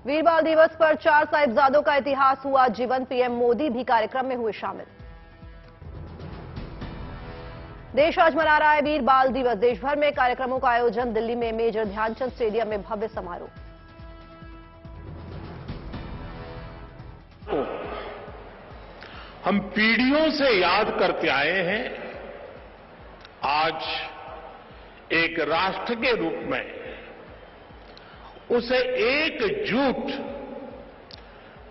वीर बाल दिवस पर 4 साहिबजादों का इतिहास हुआ जीवन। पीएम मोदी भी कार्यक्रम में हुए शामिल। देश आज मना रहा है वीर बाल दिवस। देश भर में कार्यक्रमों का आयोजन। दिल्ली में मेजर ध्यानचंद स्टेडियम में भव्य समारोह। हम पीढ़ियों से याद करते आए हैं। आज एक राष्ट्र के रूप में उसे एकजुट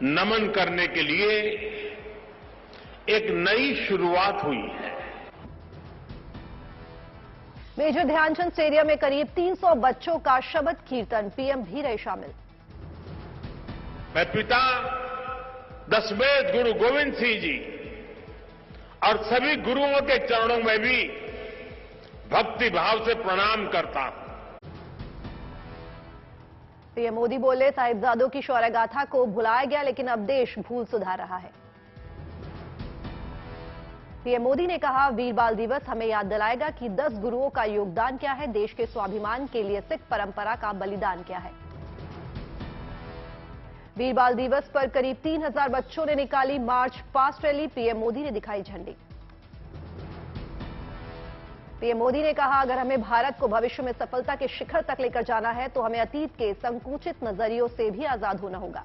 नमन करने के लिए एक नई शुरुआत हुई है। मेजर ध्यानचंद स्टेडियम में करीब 300 बच्चों का शबद कीर्तन। पीएम भी रहे शामिल। मैं पिता दशमेध गुरु गोविंद सिंह जी और सभी गुरुओं के चरणों में भी भक्ति भाव से प्रणाम करता हूं। पीएम मोदी बोले, साहिबजादों की शौर्य गाथा को भुलाया गया, लेकिन अब देश भूल सुधार रहा है। पीएम मोदी ने कहा, वीर बाल दिवस हमें याद दिलाएगा कि 10 गुरुओं का योगदान क्या है, देश के स्वाभिमान के लिए सिख परंपरा का बलिदान क्या है। वीर बाल दिवस पर करीब 3000 बच्चों ने निकाली march past rally. PM Modi ने दिखाई झंडी। पीएम मोदी ने कहा, अगर हमें भारत को भविष्य में सफलता के शिखर तक लेकर जाना है तो हमें अतीत के संकुचित नजरियों से भी आजाद होना होगा।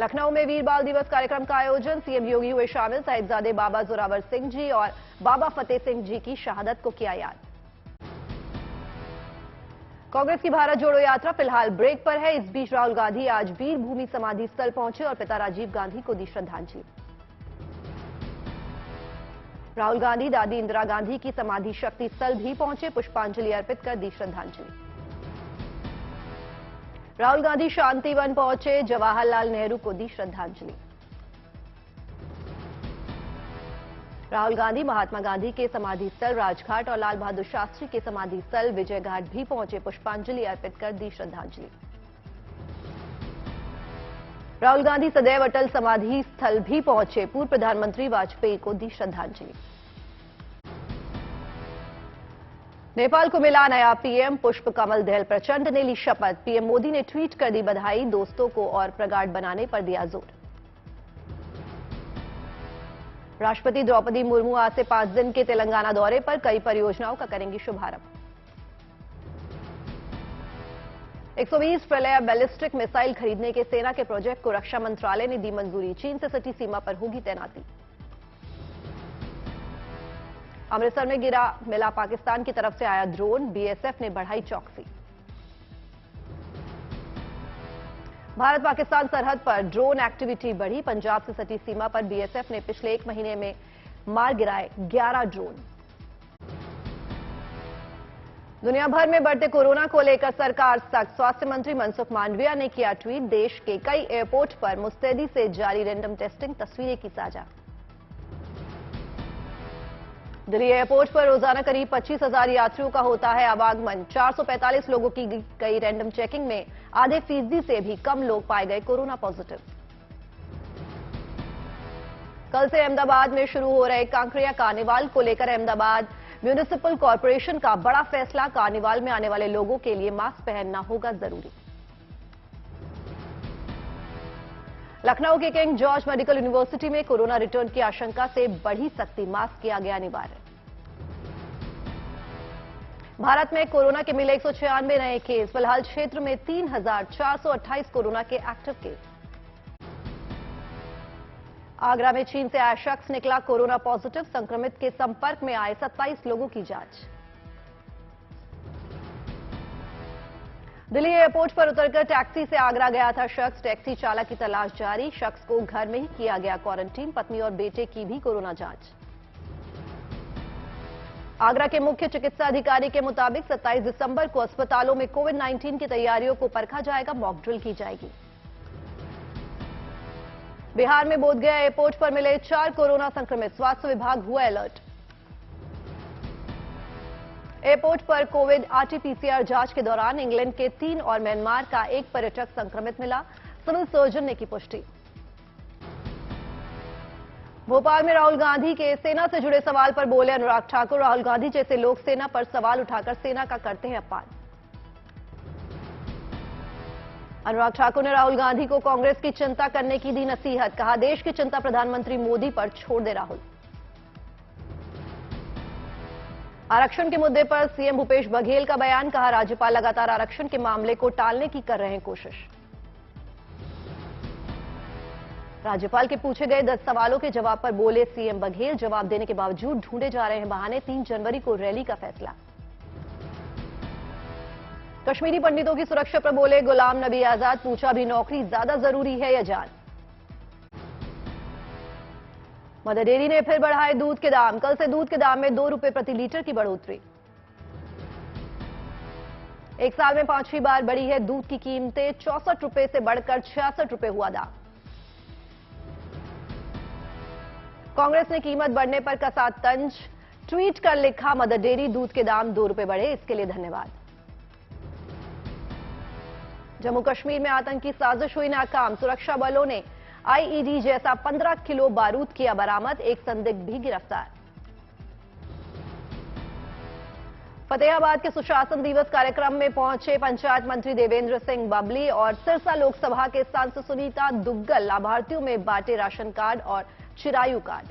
लखनऊ में वीर बाल दिवस कार्यक्रम का आयोजन। सीएम योगी हुए शामिल। साहिबजादे बाबा जोरावर सिंह जी और बाबा फतेह सिंह जी की शहादत को किया याद। कांग्रेस की भारत जोड़ो यात्रा फिलहाल ब्रेक पर है। इस बीच राहुल गांधी आज वीर भूमि समाधि स्थल पहुंचे और पिता राजीव गांधी को दी श्रद्धांजलि। राहुल गांधी दादी इंदिरा गांधी की समाधि शक्ति स्थल भी पहुंचे, पुष्पांजलि अर्पित कर दी श्रद्धांजलि। राहुल गांधी शांतिवन पहुंचे, जवाहरलाल नेहरू को दी श्रद्धांजलि। राहुल गांधी महात्मा गांधी के समाधि स्थल राजघाट और लाल बहादुर शास्त्री के समाधि स्थल विजय घाट भी पहुंचे, पुष्पांजलि अर्पित कर दी श्रद्धांजलि। राहुल गांधी सदैव अटल समाधि स्थल भी पहुंचे, पूर्व प्रधानमंत्री वाजपेयी को दी श्रद्धांजलि। नेपाल को मिला नया पीएम, पुष्प कमल दहल प्रचंड ने ली शपथ। पीएम मोदी ने ट्वीट कर दी बधाई, दोस्तों को और प्रगाढ़ बनाने पर दिया जोर। राष्ट्रपति द्रौपदी मुर्मू आज से 5 दिन के तेलंगाना दौरे पर, कई परियोजनाओं का करेंगी शुभारंभ। 120 प्रलय बैलिस्टिक मिसाइल खरीदने के सेना के प्रोजेक्ट को रक्षा मंत्रालय ने दी मंजूरी। चीन से सटी सीमा पर होगी तैनाती। अमृतसर में गिरा मिला पाकिस्तान की तरफ से आया ड्रोन, बीएसएफ ने बढ़ाई चौकसी। भारत पाकिस्तान सरहद पर ड्रोन एक्टिविटी बढ़ी। पंजाब से सटी सीमा पर बीएसएफ ने पिछले 1 महीने में मार गिराए 11 ड्रोन। दुनिया भर में बढ़ते कोरोना को लेकर सरकार सख्त। स्वास्थ्य मंत्री मनसुख मांडविया ने किया ट्वीट, देश के कई एयरपोर्ट पर मुस्तैदी से जारी रैंडम टेस्टिंग, तस्वीरें की साझा। दिल्ली एयरपोर्ट पर रोजाना करीब 25,000 यात्रियों का होता है आवागमन। 445 लोगों की गई रैंडम चेकिंग में आधे फीसदी से भी कम लोग पाए गए कोरोना पॉजिटिव। कल से अहमदाबाद में शुरू हो रहे कांकरिया कार्निवाल को लेकर अहमदाबाद म्यूनिसिपल कॉर्पोरेशन का बड़ा फैसला। कार्निवाल में आने वाले लोगों के लिए मास्क पहनना होगा जरूरी। लखनऊ के किंग जॉर्ज मेडिकल यूनिवर्सिटी में कोरोना रिटर्न की आशंका से बढ़ी सख्ती, मास्क किया गया अनिवार्य। भारत में कोरोना के मिले 196 नए केस। फिलहाल क्षेत्र में 3,428 कोरोना के एक्टिव केस। आगरा में चीन से आया शख्स निकला कोरोना पॉजिटिव। संक्रमित के संपर्क में आए 27 लोगों की जांच। दिल्ली एयरपोर्ट पर उतरकर टैक्सी से आगरा गया था शख्स। टैक्सी चालक की तलाश जारी। शख्स को घर में ही किया गया क्वारंटीन। पत्नी और बेटे की भी कोरोना जांच। आगरा के मुख्य चिकित्सा अधिकारी के मुताबिक 27 दिसंबर को अस्पतालों में कोविड-19 की तैयारियों को परखा जाएगा, मॉक ड्रिल की जाएगी। बिहार में बोधगया एयरपोर्ट पर मिले 4 कोरोना संक्रमित। स्वास्थ्य विभाग हुआ अलर्ट। एयरपोर्ट पर कोविड आरटी-पीसीआर जांच के दौरान इंग्लैंड के 3 और म्यांमार का 1 पर्यटक संक्रमित मिला। सिविल सर्जन ने की पुष्टि। भोपाल में राहुल गांधी के सेना से जुड़े सवाल पर बोले अनुराग ठाकुर, राहुल गांधी जैसे लोग सेना पर सवाल उठाकर सेना का करते हैं अपमान। अनुराग ठाकुर ने राहुल गांधी को कांग्रेस की चिंता करने की दी नसीहत, कहा देश की चिंता प्रधानमंत्री मोदी पर छोड़ दे राहुल। आरक्षण के मुद्दे पर सीएम भूपेश बघेल का बयान, कहा राज्यपाल लगातार आरक्षण के मामले को टालने की कर रहे हैं कोशिश। राज्यपाल के पूछे गए 10 सवालों के जवाब पर बोले सीएम बघेल, जवाब देने के बावजूद ढूंढे जा रहे हैं बहाने, 3 जनवरी को रैली का फैसला। कश्मीरी पंडितों की सुरक्षा पर बोले गुलाम नबी आजाद, पूछा भी नौकरी ज्यादा जरूरी है या जान। मदर डेयरी ने फिर बढ़ाए दूध के दाम, कल से दूध के दाम में 2 रुपए प्रति लीटर की बढ़ोतरी। एक साल में 5वीं बार बढ़ी है दूध की कीमतें, 64 रुपए से बढ़कर 66 रुपए हुआ दाम। कांग्रेस ने कीमत बढ़ने पर कसा तंज, ट्वीट कर लिखा मदर डेयरी दूध के दाम 2 रुपए बढ़े, इसके लिए धन्यवाद। जम्मू कश्मीर में आतंकी साजिश हुई नाकाम, सुरक्षा बलों ने आईईडी जैसा 15 किलो बारूद किया बरामद, एक संदिग्ध भी गिरफ्तार। फतेहाबाद के सुशासन दिवस कार्यक्रम में पहुंचे पंचायत मंत्री देवेंद्र सिंह बबली और सिरसा लोकसभा के सांसद सुनीता दुग्गल, लाभार्थियों में बांटे राशन कार्ड और चिरायु कार्ड।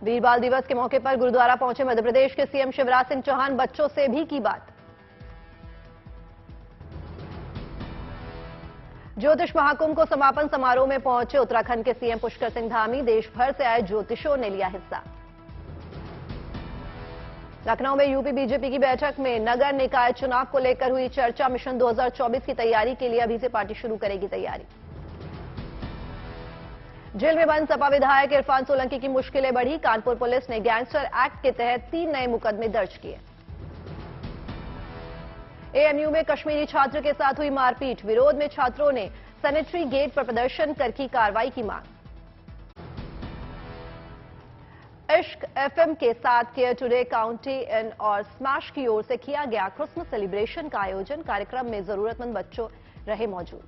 वीर बाल दिवस के मौके पर गुरुद्वारा पहुंचे मध्य प्रदेश के सीएम शिवराज सिंह चौहान, बच्चों से भी की बात। ज्योतिष महाकुंभ को समापन समारोह में पहुंचे उत्तराखंड के सीएम पुष्कर सिंह धामी, देश भर से आए ज्योतिषों ने लिया हिस्सा। लखनऊ में यूपी बीजेपी की बैठक में नगर निकाय चुनाव को लेकर हुई चर्चा, मिशन 2024 की तैयारी के लिए अभी से पार्टी शुरू करेगी तैयारी। जेल में बंद सपा विधायक इरफान सोलंकी की मुश्किलें बढ़ी, कानपुर पुलिस ने गैंगस्टर एक्ट के तहत 3 नए मुकदमे दर्ज किए। एएमयू में कश्मीरी छात्र के साथ हुई मारपीट, विरोध में छात्रों ने सैनिटरी गेट पर प्रदर्शन कर की कार्रवाई की मांग। इश्क एफएम के साथ केयर टुडे काउंटी इन और स्मैश की ओर से किया गया क्रिसमस सेलिब्रेशन का आयोजन, कार्यक्रम में जरूरतमंद बच्चों रहे मौजूद।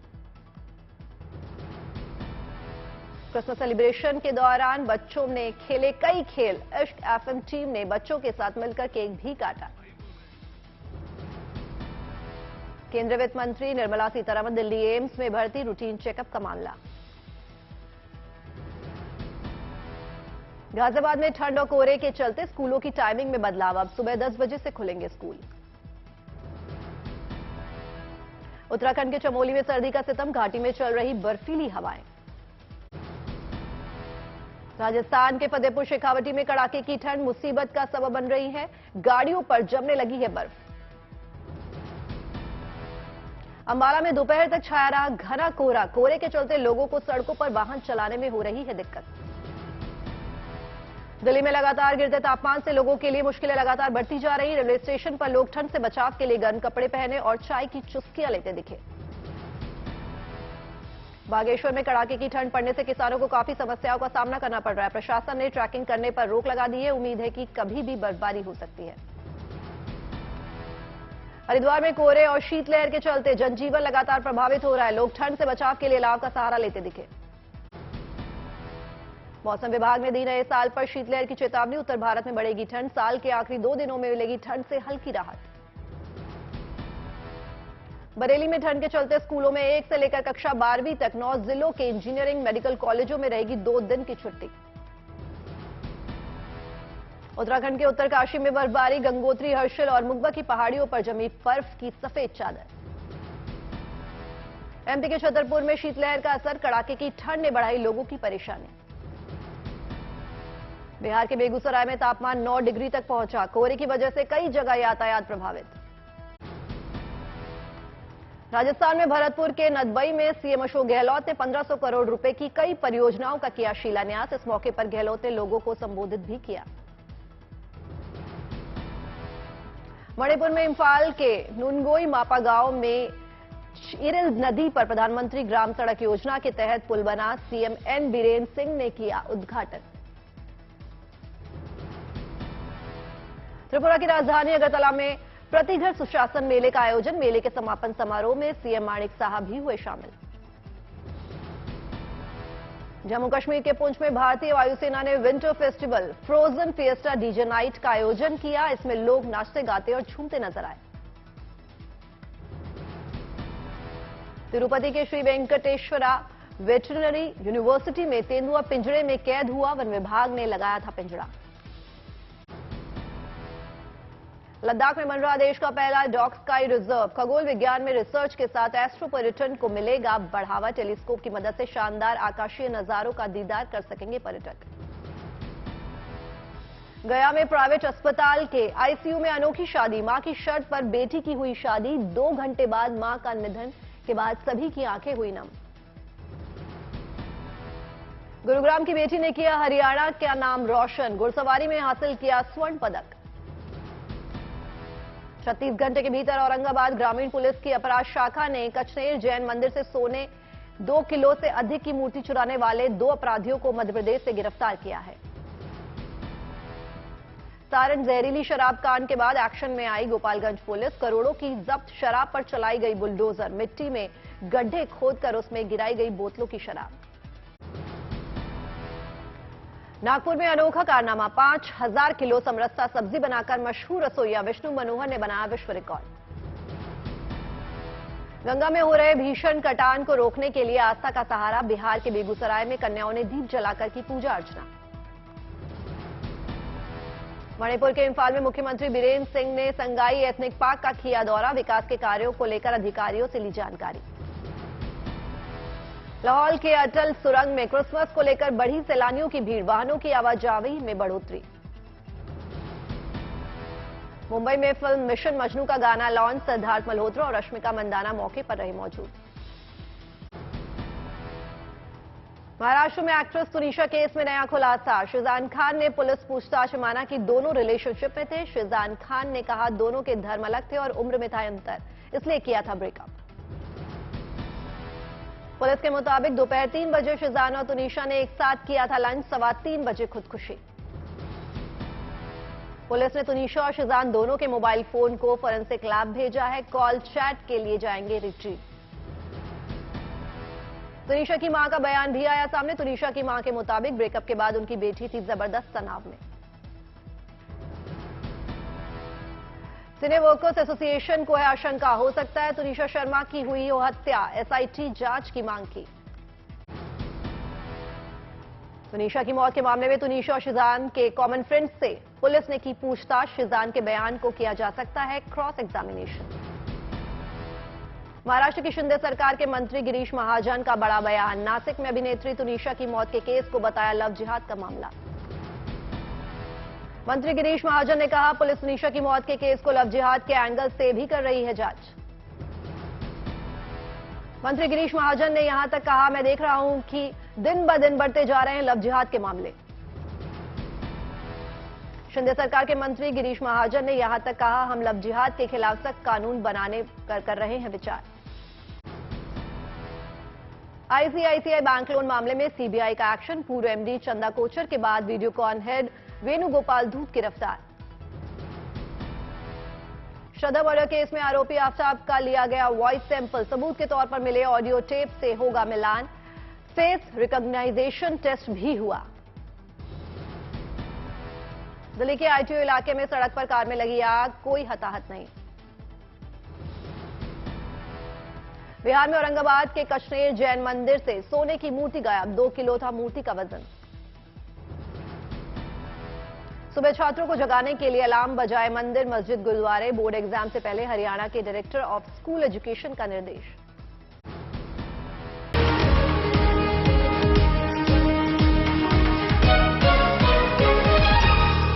क्रिसमस सेलिब्रेशन के दौरान बच्चों ने खेले कई खेल, इश्क एफएम टीम ने बच्चों के साथ मिलकर केक भी काटा। केंद्रीय वित्त मंत्री निर्मला सीतारमण दिल्ली एम्स में भर्ती, रूटीन चेकअप का मामला। गाजियाबाद में ठंड और कोहरे के चलते स्कूलों की टाइमिंग में बदलाव, अब सुबह 10 बजे से खुलेंगे स्कूल। उत्तराखंड के चमोली में सर्दी का सितम, घाटी में चल रही बर्फीली हवाएं। राजस्थान के फतेहपुर शेखावटी में कड़ाके की ठंड मुसीबत का सबब बन रही है, गाड़ियों पर जमने लगी है बर्फ। अंबाला में दोपहर तक छाया रहा घना कोहरा, कोहरे के चलते लोगों को सड़कों पर वाहन चलाने में हो रही है दिक्कत। दिल्ली में लगातार गिरते तापमान से लोगों के लिए मुश्किलें लगातार बढ़ती जा रही। रेलवे स्टेशन पर लोग ठंड से बचाव के लिए गर्म कपड़े पहने और चाय की चुस्कियां लेते दिखे। बागेश्वर में कड़ाके की ठंड पड़ने से किसानों को काफी समस्याओं का सामना करना पड़ रहा है। प्रशासन ने ट्रैकिंग करने पर रोक लगा दी है, उम्मीद है कि कभी भी बर्फबारी हो सकती है। हरिद्वार में कोहरे और शीतलहर के चलते जनजीवन लगातार प्रभावित हो रहा है, लोग ठंड से बचाव के लिए लाव का सहारा लेते दिखे। मौसम विभाग ने दी नए साल पर शीतलहर की चेतावनी, उत्तर भारत में बढ़ेगी ठंड, साल के आखिरी 2 दिनों में मिलेगी ठंड से हल्की राहत। बरेली में ठंड के चलते स्कूलों में 1 से लेकर कक्षा 12वीं तक 9 जिलों के इंजीनियरिंग मेडिकल कॉलेजों में रहेगी 2 दिन की छुट्टी। उत्तराखंड के उत्तरकाशी में बर्फबारी, गंगोत्री, हर्षिल और मुगबा की पहाड़ियों पर जमी बर्फ की सफेद चादर। एमपी के छतरपुर में शीतलहर का असर, कड़ाके की ठंड ने बढ़ाई लोगों की परेशानी। बिहार के बेगूसराय में तापमान 9 डिग्री तक पहुंचा, कोहरे की वजह से कई जगह यातायात प्रभावित। राजस्थान में भरतपुर के नदबई में सीएम अशोक गहलोत ने 1500 करोड़ रुपए की कई परियोजनाओं का किया शिलान्यास। इस मौके पर गहलोत ने लोगों को संबोधित भी किया। मणिपुर में इम्फाल के नुनगोई मापा गांव में इरिल नदी पर प्रधानमंत्री ग्राम सड़क योजना के तहत पुल बना, सीएम एन बीरेन्द्र सिंह ने किया उद्घाटन। त्रिपुरा की राजधानी अगरतला में प्रति घर सुशासन मेले का आयोजन, मेले के समापन समारोह में सीएम माणिक साहब भी हुए शामिल। जम्मू कश्मीर के पुंछ में भारतीय वायुसेना ने winter festival frozen fiesta DJ night का आयोजन किया, इसमें लोग नाचते गाते और झूमते नजर आए। तिरुपति के श्री वेंकटेश्वरा वेटरनरी यूनिवर्सिटी में तेंदुआ पिंजरे में कैद हुआ, वन विभाग ने लगाया था पिंजरा। लद्दाख में बन रहा देश का पहला डॉग स्काई रिजर्व। खगोल विज्ञान में रिसर्च के साथ एस्ट्रो पर्यटन को मिलेगा बढ़ावा। टेलीस्कोप की मदद से शानदार आकाशीय नजारों का दीदार कर सकेंगे पर्यटक। गया में प्राइवेट अस्पताल के आईसीयू में अनोखी शादी। मां की शर्त पर बेटी की हुई शादी। 2 घंटे बाद मां का निधन के बाद सभी की आंखें हुई नम। गुरुग्राम की बेटी ने किया हरियाणा का नाम रोशन। घुड़सवारी में हासिल किया स्वर्ण पदक। 36 घंटे के भीतर औरंगाबाद ग्रामीण पुलिस की अपराध शाखा ने कचनेर जैन मंदिर से सोने 2 किलो से अधिक की मूर्ति चुराने वाले 2 अपराधियों को मध्य प्रदेश से गिरफ्तार किया है। सारण जहरीली शराब कांड के बाद एक्शन में आई गोपालगंज पुलिस। करोड़ों की जब्त शराब पर चलाई गई बुलडोजर। मिट्टी में गड्ढे खोदकर उसमें गिराई गई बोतलों की शराब। नागपुर में अनोखा कारनामा। 5000 किलो समरसता सब्जी बनाकर मशहूर रसोइया विष्णु मनोहर ने बनाया विश्व रिकॉर्ड। गंगा में हो रहे भीषण कटान को रोकने के लिए आस्था का सहारा। बिहार के बेगूसराय में कन्याओं ने दीप जलाकर की पूजा अर्चना। मणिपुर के इंफाल में मुख्यमंत्री बीरेन्द्र सिंह ने संगाई एथनिक पार्क का किया दौरा। विकास के कार्यों को लेकर अधिकारियों से ली जानकारी। लाहौल के अटल सुरंग में क्रिसमस को लेकर बढ़ी सैलानियों की भीड़। वाहनों की आवाजाही में बढ़ोतरी। मुंबई में फिल्म मिशन मजनू का गाना लॉन्च। सिद्धार्थ मल्होत्रा और रश्मिका मंदाना मौके पर रहे मौजूद। महाराष्ट्र में एक्ट्रेस तुनिशा केस में नया खुलासा। शिजान खान ने पुलिस पूछताछ में माना कि दोनों रिलेशनशिप में थे। शिजान खान ने कहा दोनों के धर्म अलग थे और उम्र में था अंतर, इसलिए किया था ब्रेकअप। पुलिस के मुताबिक दोपहर 3 बजे शिजान और तुनिशा ने एक साथ किया था लंच। 3:15 बजे खुदकुशी। पुलिस ने तुनिशा और शिजान दोनों के मोबाइल फोन को फोरेंसिक लैब भेजा है। कॉल चैट के लिए जाएंगे रिट्रीव। तुनिशा की मां का बयान भी आया सामने। तुनिशा की मां के मुताबिक ब्रेकअप के बाद उनकी बेटी थी जबरदस्त तनाव में। सिने वर्कर्स एसोसिएशन को है आशंका, हो सकता है तुनिशा शर्मा की हुई हो हत्या। एसआईटी जांच की मांग की। तुनिशा की मौत के मामले में तुनिशा और शिजान के कॉमन फ्रेंड्स से पुलिस ने की पूछताछ। शिजान के बयान को किया जा सकता है क्रॉस एग्जामिनेशन। महाराष्ट्र की शिंदे सरकार के मंत्री गिरीश महाजन का बड़ा बयान। नासिक में अभिनेत्री तुनिशा की मौत के केस को बताया लव जिहाद का मामला। मंत्री गिरीश महाजन ने कहा पुलिस तुनिशा की मौत के केस को लव जिहाद के एंगल से भी कर रही है जांच। मंत्री गिरीश महाजन ने यहां तक कहा मैं देख रहा हूं कि दिन ब दिन बढ़ते जा रहे हैं लव जिहाद के मामले। शिंदे सरकार के मंत्री गिरीश महाजन ने यहां तक कहा हम लव जिहाद के खिलाफ सख्त कानून बनाने कर रहे हैं विचार। आईसीआईसीआई बैंक लोन मामले में सीबीआई का एक्शन। पूर्व एमडी चंदा कोचर के बाद वीडियोकॉन हेड वेणुगोपाल धूत गिरफ्तार। श्रद्धा मर्डर केस में आरोपी आफ्ताब का लिया गया वॉइस सैंपल। सबूत के तौर पर मिले ऑडियो टेप से होगा मिलान। फेस रिकॉग्नाइजेशन टेस्ट भी हुआ। दिल्ली के आईटीओ इलाके में सड़क पर कार में लगी आग, कोई हताहत नहीं। बिहार में औरंगाबाद के कचनेर जैन मंदिर से सोने की मूर्ति गायब। 2 किलो था मूर्ति का वजन। सुबह छात्रों को जगाने के लिए अलार्म बजाए मंदिर, मस्जिद, गुरुद्वारे। बोर्ड एग्जाम से पहले हरियाणा के डायरेक्टर ऑफ स्कूल एजुकेशन का निर्देश।